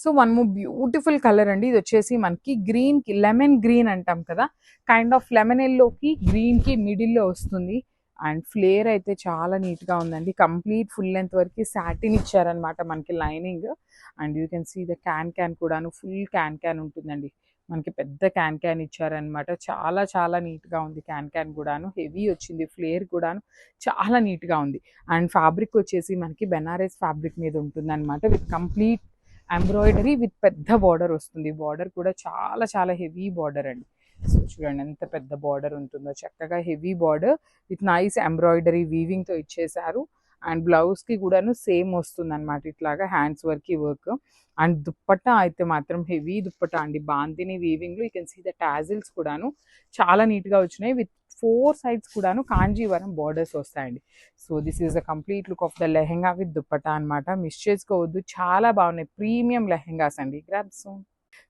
So one more beautiful colour అండి. ఇది వచ్చేసి మనకి గ్రీన్ కి లెమన్ గ్రీన్ అంటాం కదా, కైండ్ ఆఫ్ లెమన్ ఎల్లోకి గ్రీన్ కి మిడిల్లో వస్తుంది. అండ్ ఫ్లేర్ అయితే చాలా నీట్గా ఉందండి. కంప్లీట్ ఫుల్ లెంత్ వరకు సాటిన్ ఇచ్చారనమాట మనకి lining. And you can see the can కూడాను ఫుల్ క్యాన్ ఉంటుందండి. మనకి పెద్ద క్యాన్ ఇచ్చారనమాట. చాలా చాలా నీట్గా ఉంది. క్యాన్ కూడాను హెవీ వచ్చింది. ఫ్లేర్ కూడాను చాలా నీట్గా ఉంది. అండ్ ఫ్యాబ్రిక్ వచ్చేసి మనకి బెనారస్ ఫ్యాబ్రిక్ మీద ఉంటుంది అనమాట. విత్ కంప్లీట్ ఎంబ్రాయిడరీ విత్ పెద్ద బార్డర్ వస్తుంది. బార్డర్ కూడా చాలా చాలా హెవీ బార్డర్ అండి. సో చూడండి ఎంత పెద్ద బార్డర్ ఉంటుందో, చక్కగా heavy border with nice embroidery వీవింగ్తో ఇచ్చేసారు. అండ్ బ్లౌజ్కి కూడాను సేమ్ వస్తుంది అనమాట, ఇట్లాగా హ్యాండ్స్ వర్క్. అండ్ దుప్పట్టా అయితే మాత్రం హెవీ దుప్పట్టా అండి. బాందిని వీవింగ్లో you can see the tassels కూడాను చాలా నీట్గా వచ్చినాయి. విత్ 4 sides కూడాను కాంజీవరం బార్డర్స్ వస్తాయండి. So this is the complete look of the lehenga with dupatta అనమాట. మిస్ చేసుకోవద్దు, చాలా బాగున్నాయి. ప్రీమియం లెహెంగాస్ అండి. Grabs.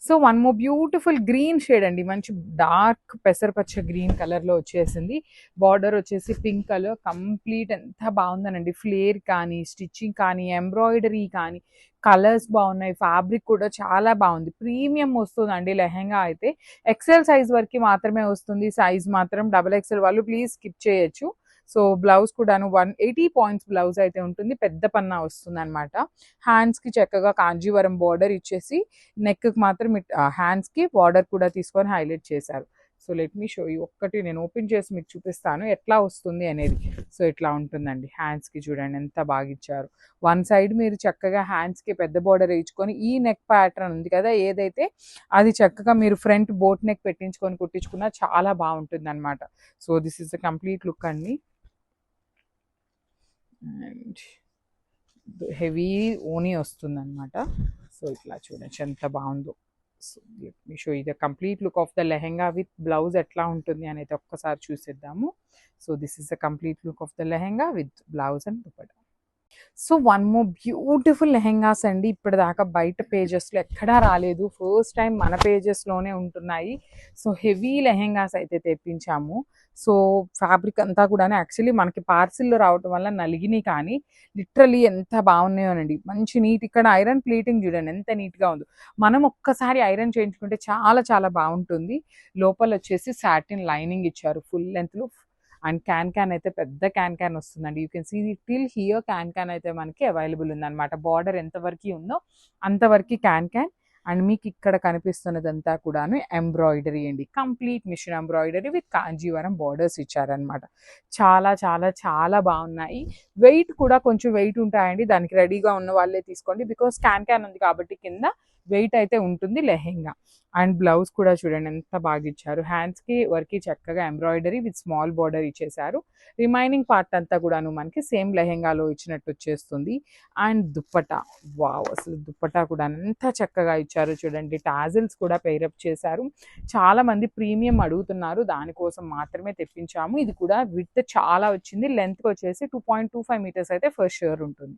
So one more beautiful green shade అండి. మంచి డార్క్ పెసరపచ్చ గ్రీన్ కలర్లో వచ్చేసింది. బార్డర్ వచ్చేసి పింక్ కలర్. కంప్లీట్ ఎంత బాగుందనండి. ఫ్లేర్ కానీ స్టిచ్చింగ్ కానీ ఎంబ్రాయిడరీ కానీ కలర్స్ బాగున్నాయి. ఫ్యాబ్రిక్ కూడా చాలా బాగుంది. ప్రీమియం వస్తుందండి లెహెంగా అయితే. ఎక్సెల్ సైజ్ వరకు మాత్రమే వస్తుంది. సైజ్ మాత్రం XXL వాళ్ళు ప్లీజ్ స్కిప్ చేయొచ్చు. సో బ్లౌజ్ కూడాను 180 points బ్లౌజ్ అయితే ఉంటుంది. పెద్ద పన్నా వస్తుంది అనమాట. హ్యాండ్స్కి చక్కగా కాంజీవరం బార్డర్ ఇచ్చేసి నెక్కి మాత్రం హ్యాండ్స్కి బార్డర్ కూడా తీసుకొని హైలైట్ చేశారు. So let me show you. ఒక్కటి నేను ఓపెన్ చేసి మీకు చూపిస్తాను ఎట్లా వస్తుంది అనేది. సో ఇట్లా ఉంటుందండి. హ్యాండ్స్కి చూడండి ఎంత బాగా ఇచ్చారు. వన్ సైడ్ మీరు చక్కగా హ్యాండ్స్కి పెద్ద బార్డర్ వేయించుకొని ఈ నెక్ ప్యాటర్న్ ఉంది కదా ఏదైతే, అది చక్కగా మీరు ఫ్రంట్ బోట్ నెక్ పెట్టించుకొని కుట్టించుకున్నా చాలా బాగుంటుంది అనమాట. So this is the complete look అండి. అండ్ హెవీ ఓనీ వస్తుంది అనమాట. సో ఇట్లా చూడండి ఎంత బాగుందో. సో లెట్ మీ షో ఇది complete look of the lehenga with blouse ఎట్లా ఉంటుంది అనేది ఒక్కసారి చూసేద్దాము. So this is the complete look of the lehenga with blouse and dupatta. So one more beautiful lehengas అండి. ఇప్పటిదాకా బయట పేజెస్లో ఎక్కడా రాలేదు, ఫస్ట్ టైం మన పేజెస్లోనే ఉంటున్నాయి. సో హెవీ లెహెంగాస్ అయితే తెప్పించాము. సో ఫ్యాబ్రిక్ అంతా కూడా యాక్చువల్లీ మనకి పార్సిల్లో రావటం వల్ల నలిగినాయి, కానీ లిటరలీ ఎంత బాగున్నాయోనండి. మంచి నీట్, ఇక్కడ ఐరన్ ప్లీటింగ్ చూడండి ఎంత నీట్గా ఉందో. మనం ఒక్కసారి ఐరన్ చేయించుకుంటే చాలా చాలా బాగుంటుంది. లోపల వచ్చేసి సాటిన్ లైనింగ్ ఇచ్చారు ఫుల్ లెంత్లో. అండ్ క్యాన్ అయితే పెద్ద క్యాన్ వస్తుందండి. You can see till here can అయితే మనకి అవైలబుల్ ఉందన్నమాట. బార్డర్ ఎంతవరకు ఉందో అంతవరకు క్యాన్. అండ్ మీకు ఇక్కడ కనిపిస్తున్నదంతా కూడాను ఎంబ్రాయిడరీ అండి. Complete machine embroidery with Kanjeevaram borders ఇచ్చారనమాట. చాలా చాలా చాలా బాగున్నాయి. వెయిట్ కూడా కొంచెం వెయిట్ ఉంటాయండి. దానికి రెడీగా ఉన్న వాళ్ళే తీసుకోండి. బికాస్ క్యాన్ ఉంది కాబట్టి కింద వెయిట్ అయితే ఉంటుంది లెహెంగా. అండ్ బ్లౌజ్ కూడా చూడండి ఎంత బాగా ఇచ్చారు. హ్యాండ్స్కి వర్క్కి చక్కగా ఎంబ్రాయిడరీ విత్ స్మాల్ బార్డర్ ఇచ్చేసారు. రిమైనింగ్ పార్ట్ అంతా కూడాను మనకి సేమ్ లెహెంగాలో ఇచ్చినట్టు వచ్చేస్తుంది. అండ్ దుప్పటా, వావ్, అసలు దుప్పటా కూడా ఎంత చక్కగా ఇచ్చారు చూడండి. టాజిల్స్ కూడా పేరప్ చేశారు. చాలా మంది ప్రీమియం అడుగుతున్నారు, దానికోసం మాత్రమే తెప్పించాము. ఇది కూడా విడ్త్ చాలా వచ్చింది. లెంత్ వచ్చేసి 2.25 మీటర్స్ అయితే ఫర్ ష్యూర్ ఉంటుంది.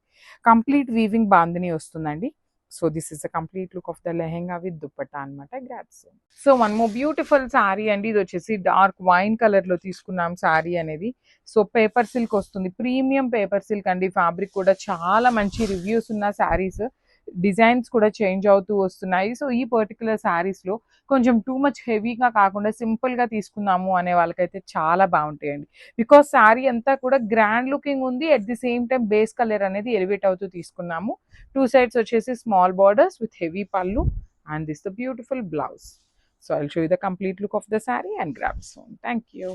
కంప్లీట్ వీవింగ్ బాందిని వస్తుందండి. So this is the complete look of the lehenga with dupatta అనమాట. Grabs. So one more beautiful sari అండి. ఇది వచ్చేసి డార్క్ వైన్ కలర్ లో తీసుకున్నాం శారీ అనేది. సో పేపర్ సిల్క్ వస్తుంది, ప్రీమియం పేపర్ సిల్క్ అండి. ఫ్యాబ్రిక్ కూడా చాలా మంచి రివ్యూస్ ఉన్న శారీస్. డిజైన్స్ కూడా చేంజ్ అవుతూ వస్తున్నాయి. సో ఈ పర్టికులర్ శారీస్లో కొంచెం టూ మచ్ హెవీగా కాకుండా సింపుల్గా తీసుకున్నాము అనే వాళ్ళకైతే చాలా బాగుంటాయండి. బికాస్ శారీ అంతా కూడా గ్రాండ్ లుకింగ్ ఉంది, at the same time base colour అనేది ఎలివేట్ అవుతూ తీసుకున్నాము. టూ సైడ్స్ వచ్చేసి స్మాల్ బార్డర్స్ విత్ హెవీ పళ్ళు and this the beautiful blouse. So I'll show you the complete look of the saree and grab soon. Thank you.